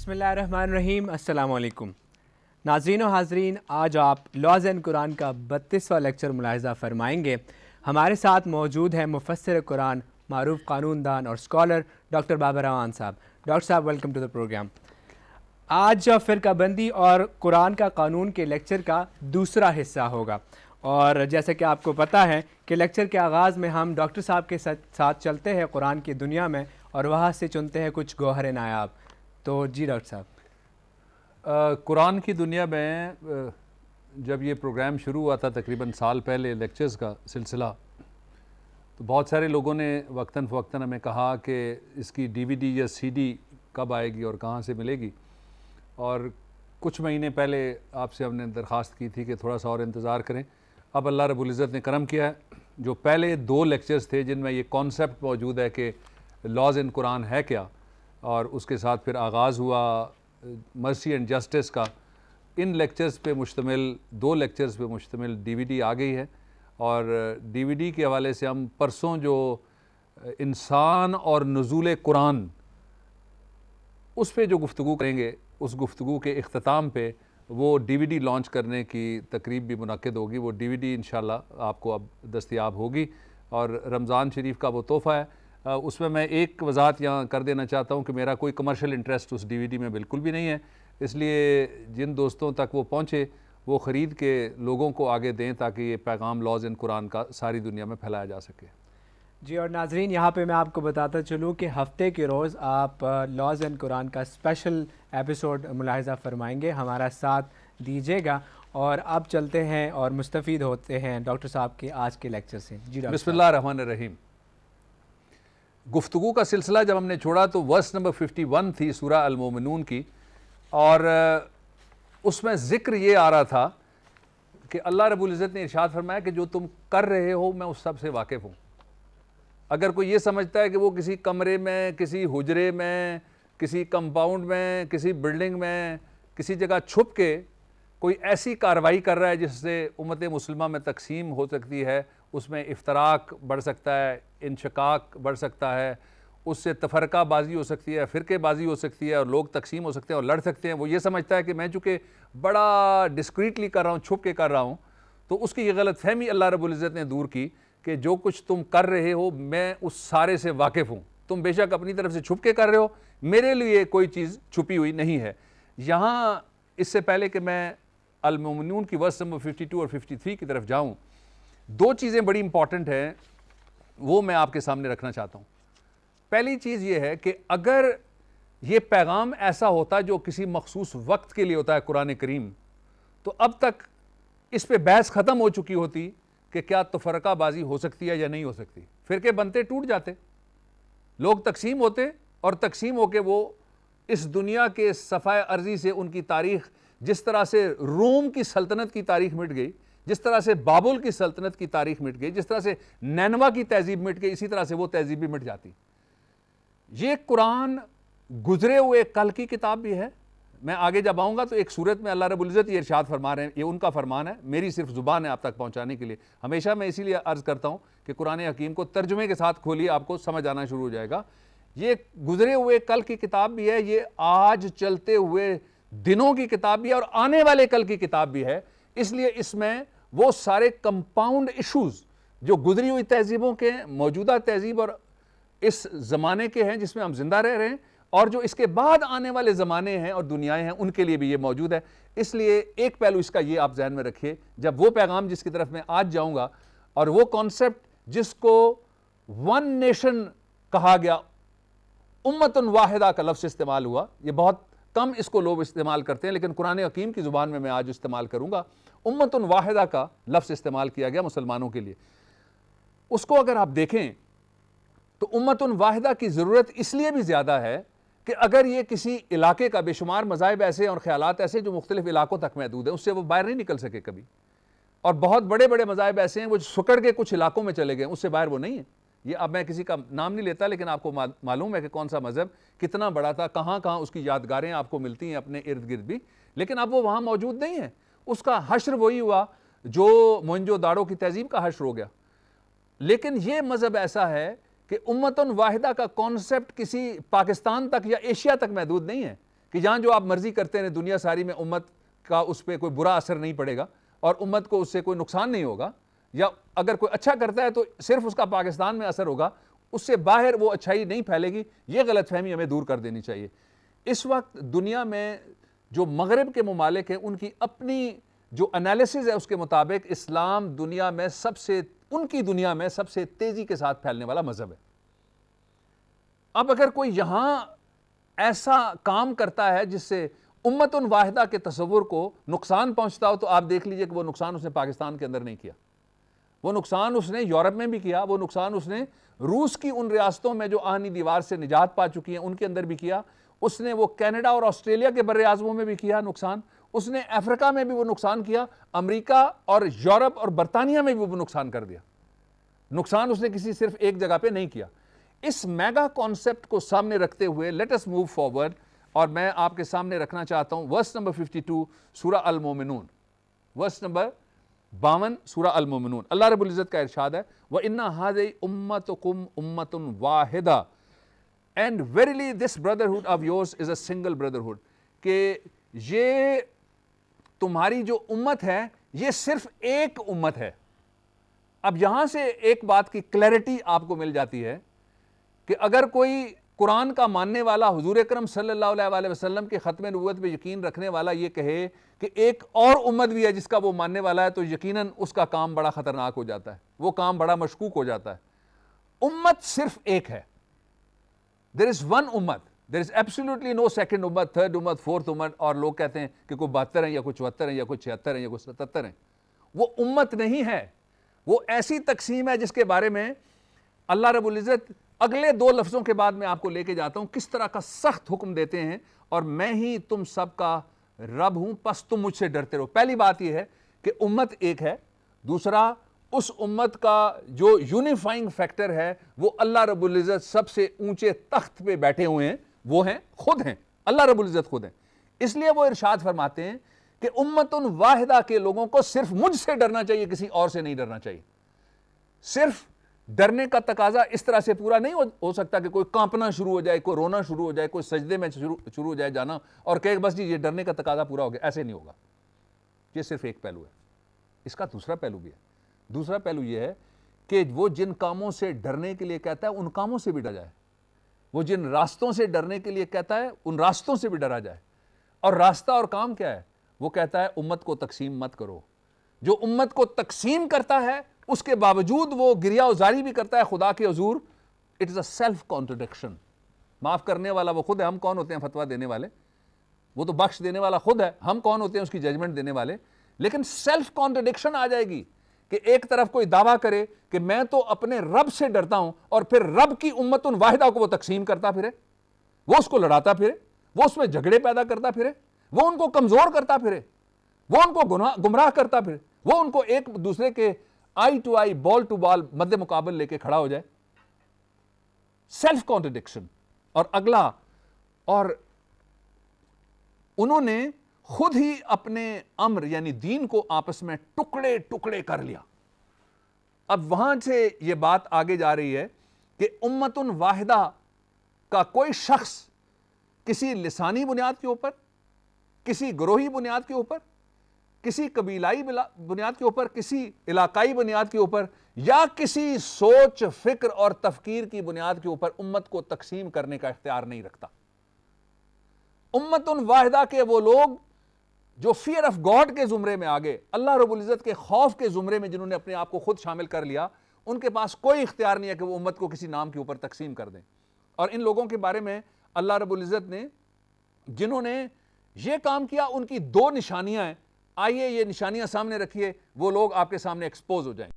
بسم اللہ الرحمن الرحیم۔ السلام علیکم ناظرین و حاضرین، آج آپ لاز اینڈ قرآن کا 32واں لیکچر ملاحظہ فرمائیں گے۔ ہمارے ساتھ موجود ہیں مفسر قرآن، معروف قانون دان اور اسکالر ڈاکٹر بابر امان صاحب۔ ڈاکٹر صاحب ویلکم ٹو دا پروگرام۔ آج فرقہ بندی اور قرآن کا قانون کے لیکچر کا دوسرا حصہ ہوگا، اور جیسا کہ آپ کو پتہ ہے کہ لیکچر کے آغاز میں ہم ڈاکٹر صاحب کے ساتھ چلتے ہیں قرآن کی دنیا میں اور وہاں سے چنتے ہیں کچھ گوہر نایاب۔ تو جی ڈاکٹر صاحب، قرآن کی دنیا میں جب یہ پروگرام شروع ہوا تھا تقریباً سال پہلے لیکچرز کا سلسلہ، تو بہت سارے لوگوں نے وقتاً فوقتاً ہمیں کہا کہ اس کی ڈی وی ڈی یا سی ڈی کب آئے گی اور کہاں سے ملے گی، اور کچھ مہینے پہلے آپ سے ہم نے درخواست کی تھی کہ تھوڑا سا اور انتظار کریں۔ اب اللہ رب العزت نے کرم کیا ہے، جو پہلے 2 لیکچرز تھے جن میں یہ کانسیپٹ موجود ہے کہ لاز ان قرآن ہے کیا، اور اس کے ساتھ پھر آغاز ہوا مرسی اینڈ جسٹس کا، ان لیکچرز پہ مشتمل 2 لیکچرز پہ مشتمل ڈی وی ڈی آ گئی ہے، اور ڈی وی ڈی کے حوالے سے ہم پرسوں جو انسان اور نزول قرآن اس پہ جو گفتگو کریں گے، اس گفتگو کے اختتام پہ وہ ڈی وی ڈی لانچ کرنے کی تقریب بھی منعقد ہوگی۔ وہ ڈی وی ڈی انشاءاللہ آپ کو اب دستیاب ہوگی، اور رمضان شریف کا وہ تحفہ ہے۔ اس میں ایک وضاحت یہاں کر دینا چاہتا ہوں کہ میرا کوئی کمرشل انٹرسٹ اس ڈی وی ڈی میں بالکل بھی نہیں ہے، اس لیے جن دوستوں تک وہ پہنچے وہ خرید کے لوگوں کو آگے دیں تاکہ یہ پیغام لاز ان قرآن کا ساری دنیا میں پھیلایا جا سکے۔ جی، اور ناظرین یہاں پہ میں آپ کو بتاتا چلوں کہ ہفتے کے روز آپ لاز اینڈ قرآن کا اسپیشل ایپیسوڈ ملاحظہ فرمائیں گے، ہمارا ساتھ دیجیے گا۔ اور اب چلتے ہیں اور مستفید ہوتے ہیں ڈاکٹر صاحب کے آج کے لیکچر سے۔ جی ڈاکٹر بسم اللہ الرحمن الرحیم۔ گفتگو کا سلسلہ جب ہم نے چھوڑا تو ورس نمبر 51 تھی سورہ المومنون کی، اور اس میں ذکر یہ آ رہا تھا کہ اللہ رب العزت نے ارشاد فرمایا کہ جو تم کر رہے ہو میں اس سب سے واقف ہوں۔ اگر کوئی یہ سمجھتا ہے کہ وہ کسی کمرے میں، کسی حجرے میں، کسی کمپاؤنڈ میں، کسی بلڈنگ میں، کسی جگہ چھپ کے کوئی ایسی کارروائی کر رہا ہے جس سے امت مسلمہ میں تقسیم ہو سکتی ہے، اس میں افتراق بڑھ سکتا ہے، انشقاق بڑھ سکتا ہے، اس سے تفرقہ بازی ہو سکتی ہے، فرقے بازی ہو سکتی ہے، اور لوگ تقسیم ہو سکتے ہیں اور لڑ سکتے ہیں، وہ یہ سمجھتا ہے کہ میں چونکہ بڑا ڈسکریٹلی کر رہا ہوں، چھپ کے کر رہا ہوں، تو اس کی یہ غلط فہمی اللہ رب العزت نے دور کی کہ جو کچھ تم کر رہے ہو میں اس سارے سے واقف ہوں۔ تم بے شک اپنی طرف سے چھپ کے کر رہے ہو، میرے لیے کوئی چیز چھپی ہوئی نہیں ہے۔ یہاں اس سے پہلے کہ میں المومنون کی ورس نمبر 52 اور 53 کی طرف جاؤں، 2 چیزیں بڑی امپورٹنٹ ہیں، وہ میں آپ کے سامنے رکھنا چاہتا ہوں۔ پہلی چیز یہ ہے کہ اگر یہ پیغام ایسا ہوتا جو کسی مخصوص وقت کے لیے ہوتا ہے قرآن کریم، تو اب تک اس پہ بحث ختم ہو چکی ہوتی کہ کیا تفرقہ بازی ہو سکتی ہے یا نہیں ہو سکتی، فرقے بنتے ٹوٹ جاتے، لوگ تقسیم ہوتے، اور تقسیم ہو کے وہ اس دنیا کے صفحہ ارضی سے ان کی تاریخ، جس طرح سے روم کی سلطنت کی تاریخ مٹ گئی، جس طرح سے بابل کی سلطنت کی تاریخ مٹ گئی، جس طرح سے نینوا کی تہذیب مٹ گئی، اسی طرح سے وہ تہذیب بھی مٹ جاتی۔ یہ قرآن گزرے ہوئے کل کی کتاب بھی ہے۔ میں آگے جب آؤں گا تو ایک صورت میں اللہ رب العزت یہ ارشاد فرما رہے ہیں، یہ ان کا فرمان ہے، میری صرف زبان ہے آپ تک پہنچانے کے لیے۔ ہمیشہ میں اسی لیے عرض کرتا ہوں کہ قرآن حکیم کو ترجمے کے ساتھ کھولیے، آپ کو سمجھ آنا شروع ہو جائے گا۔ یہ گزرے ہوئے کل کی کتاب بھی ہے، یہ آج چلتے ہوئے دنوں کی کتاب بھی ہے، اور آنے والے کل کی کتاب بھی ہے۔ اس لیے اس میں وہ سارے کمپاؤنڈ ایشوز جو گزری ہوئی تہذیبوں کے، موجودہ تہذیب اور اس زمانے کے ہیں جس میں ہم زندہ رہ رہے ہیں، اور جو اس کے بعد آنے والے زمانے ہیں اور دنیائیں ہیں، ان کے لیے بھی یہ موجود ہے۔ اس لیے ایک پہلو اس کا یہ آپ ذہن میں رکھیے، جب وہ پیغام جس کی طرف میں آج جاؤں گا، اور وہ کانسیپٹ جس کو ون نیشن کہا گیا، امت واحدہ کا لفظ استعمال ہوا، یہ بہت کم اس کو لوگ استعمال کرتے ہیں، لیکن قرآن حکیم کی زبان میں آج استعمال کروں گا۔ امت واحدہ کا لفظ استعمال کیا گیا مسلمانوں کے لیے۔ اس کو اگر آپ دیکھیں تو امت واحدہ کی ضرورت اس لیے بھی زیادہ ہے کہ اگر یہ کسی علاقے کا، بے شمار مذاہب ایسے اور خیالات ایسے جو مختلف علاقوں تک محدود ہیں، اس سے وہ باہر نہیں نکل سکے کبھی، اور بہت بڑے بڑے مذاہب ایسے ہیں وہ سکڑ کے کچھ علاقوں میں چلے گئے، اس سے باہر وہ نہیں ہیں۔ یہ اب میں کسی کا نام نہیں لیتا، لیکن آپ کو معلوم ہے کہ کون سا مذہب کتنا بڑا تھا، کہاں کہاں اس کی یادگاریں آپ کو ملتی ہیں اپنے ارد گرد بھی، لیکن اب وہ وہاں موجود نہیں ہے۔ اس کا حشر وہی ہوا جو موئنجو داڑو کی تہذیب کا حشر ہو گیا۔ لیکن یہ مذہب ایسا ہے کہ امت واحدہ کا کانسیپٹ کسی پاکستان تک یا ایشیا تک محدود نہیں ہے، کہ جہاں جو آپ مرضی کرتے ہیں دنیا ساری میں امت کا اس پہ کوئی برا اثر نہیں پڑے گا اور امت کو اس سے کوئی نقصان نہیں ہوگا، یا اگر کوئی اچھا کرتا ہے تو صرف اس کا پاکستان میں اثر ہوگا، اس سے باہر وہ اچھائی نہیں پھیلے گی، یہ غلط فہمی ہمیں دور کر دینی چاہیے۔ اس وقت دنیا میں جو مغرب کے ممالک ہیں ان کی اپنی جو انالیسز ہے اس کے مطابق اسلام دنیا میں ان کی دنیا میں سب سے تیزی کے ساتھ پھیلنے والا مذہب ہے۔ اب اگر کوئی یہاں ایسا کام کرتا ہے جس سے امت واحدہ کے تصور کو نقصان پہنچتا ہو، تو آپ دیکھ لیجئے کہ وہ نقصان اس نے پاکستان کے اندر نہیں کیا، وہ نقصان اس نے یورپ میں بھی کیا، وہ نقصان اس نے روس کی ان ریاستوں میں جو آہنی دیوار سے نجات پا چکی ہیں ان کے اندر بھی کیا، اس نے وہ کینیڈا اور آسٹریلیا کے بر اعظموں میں بھی کیا نقصان، اس نے افریقہ میں بھی وہ نقصان کیا، امریکہ اور یورپ اور برطانیہ میں بھی وہ نقصان کر دیا۔ نقصان اس نے کسی صرف ایک جگہ پہ نہیں کیا۔ اس میگا کانسیپٹ کو سامنے رکھتے ہوئے لیٹ اس موو فارورڈ، اور میں آپ کے سامنے رکھنا چاہتا ہوں ورس نمبر 52 سورہ المومنون، ورس نمبر 52 سورہ المومنون۔ اللہ رب العزت کا ارشاد ہے وَإِنَّ هَذِهِ أُمَّتُكُمْ أُمَّةٌ وَاحِدَةٌ and verily this brotherhood of yours is a single brotherhood، کہ یہ تمہاری جو امت ہے یہ صرف ایک امت ہے۔ اب یہاں سے ایک بات کی کلیئرٹی آپ کو مل جاتی ہے کہ اگر کوئی قرآن کا ماننے والا حضور اکرم صلی اللہ علیہ وسلم کے ختم نبوت پہ یقین رکھنے والا یہ کہے کہ ایک اور امت بھی ہے جس کا وہ ماننے والا ہے، تو یقیناً اس کا کام بڑا خطرناک ہو جاتا ہے، وہ کام بڑا مشکوک ہو جاتا ہے۔ امت صرف ایک ہے، there is one امت، there is absolutely no second امت، third امت، fourth امت، اور لوگ کہتے ہیں کہ کوئی 72 ہیں یا کوئی 74 ہیں یا کوئی 76 ہیں یا کوئی 77 ہیں، وہ امت نہیں ہے، وہ ایسی تقسیم ہے جس کے بارے میں اللہ رب العزت اگلے 2 لفظوں کے بعد میں آپ کو لے کے جاتا ہوں کس طرح کا سخت حکم دیتے ہیں، اور میں ہی تم سب کا رب ہوں پس تم مجھ سے ڈرتے رہو۔ پہلی بات یہ ہے کہ امت ایک ہے، دوسرا اس امت کا جو یونیفائنگ فیکٹر ہے وہ اللہ رب العزت سب سے اونچے تخت پہ بیٹھے ہوئے ہیں، وہ ہیں خود ہیں، اللہ رب العزت خود ہیں۔ اس لیے وہ ارشاد فرماتے ہیں کہ امت واحدہ کے لوگوں کو صرف مجھ سے ڈرنا چاہیے، کسی اور سے نہیں ڈرنا چاہیے۔ صرف ڈرنے کا تقاضا اس طرح سے پورا نہیں ہو سکتا کہ کوئی کانپنا شروع ہو جائے، کوئی رونا شروع ہو جائے، کوئی سجدے میں شروع ہو جائے جانا اور کہے بس جی یہ ڈرنے کا تقاضا پورا ہو گیا، ایسے نہیں ہوگا۔ یہ صرف ایک پہلو ہے، اس کا دوسرا پہلو بھی ہے۔ دوسرا پہلو یہ ہے کہ وہ جن کاموں سے ڈرنے کے لیے کہتا ہے ان کاموں سے بھی ڈرا جائے، وہ جن راستوں سے ڈرنے کے لیے کہتا ہے ان راستوں سے بھی ڈرا جائے۔ اور راستہ اور کام کیا ہے؟ وہ کہتا ہے امت کو تقسیم مت کرو۔ جو امت کو تقسیم کرتا ہے اس کے باوجود وہ گریہ وزاری بھی کرتا ہے خدا کے حضور، it is a self contradiction. معاف کرنے والا وہ خود ہے، ہم کون ہوتے ہیں فتویٰ دینے والے؟ وہ تو بخش دینے والا خود ہے، ہم کون ہوتے ہیں اس کی ججمنٹ دینے والے؟ لیکن سیلف کانٹرڈکشن آ جائے گی کہ ایک طرف کوئی دعویٰ کرے کہ میں تو اپنے رب سے ڈرتا ہوں، اور پھر رب کی امت واحدہ کو وہ تقسیم کرتا پھرے، وہ اس کو لڑاتا پھرے، وہ اس میں جھگڑے پیدا کرتا پھرے، وہ ان کو کمزور کرتا پھرے، وہ ان کو گمراہ کرتا پھرے، وہ ان کو ایک دوسرے کے آئی ٹو آئی، بال ٹو بال مد مقابل لے کے کھڑا ہو جائے۔ Self contradiction. اور اگلا، اور انہوں نے خود ہی اپنے امر یعنی دین کو آپس میں ٹکڑے ٹکڑے کر لیا۔ اب وہاں سے یہ بات آگے جا رہی ہے کہ امت واحدہ کا کوئی شخص کسی لسانی بنیاد کے اوپر، کسی گروہی بنیاد کے اوپر، کسی قبیلائی بنیاد کے اوپر، کسی علاقائی بنیاد کے اوپر، یا کسی سوچ فکر اور تفکیر کی بنیاد کے اوپر امت کو تقسیم کرنے کا اختیار نہیں رکھتا۔ امت واحدہ کے وہ لوگ جو فیئر آف گاڈ کے زمرے میں آگے، اللہ رب العزت کے خوف کے زمرے میں جنہوں نے اپنے آپ کو خود شامل کر لیا، ان کے پاس کوئی اختیار نہیں ہے کہ وہ امت کو کسی نام کے اوپر تقسیم کر دیں۔ اور ان لوگوں کے بارے میں اللہ رب العزت نے جنہوں نے یہ کام کیا ان کی 2 نشانیاں ہیں، آئیے یہ نشانیاں سامنے رکھیے، وہ لوگ آپ کے سامنے ایکسپوز ہو جائیں۔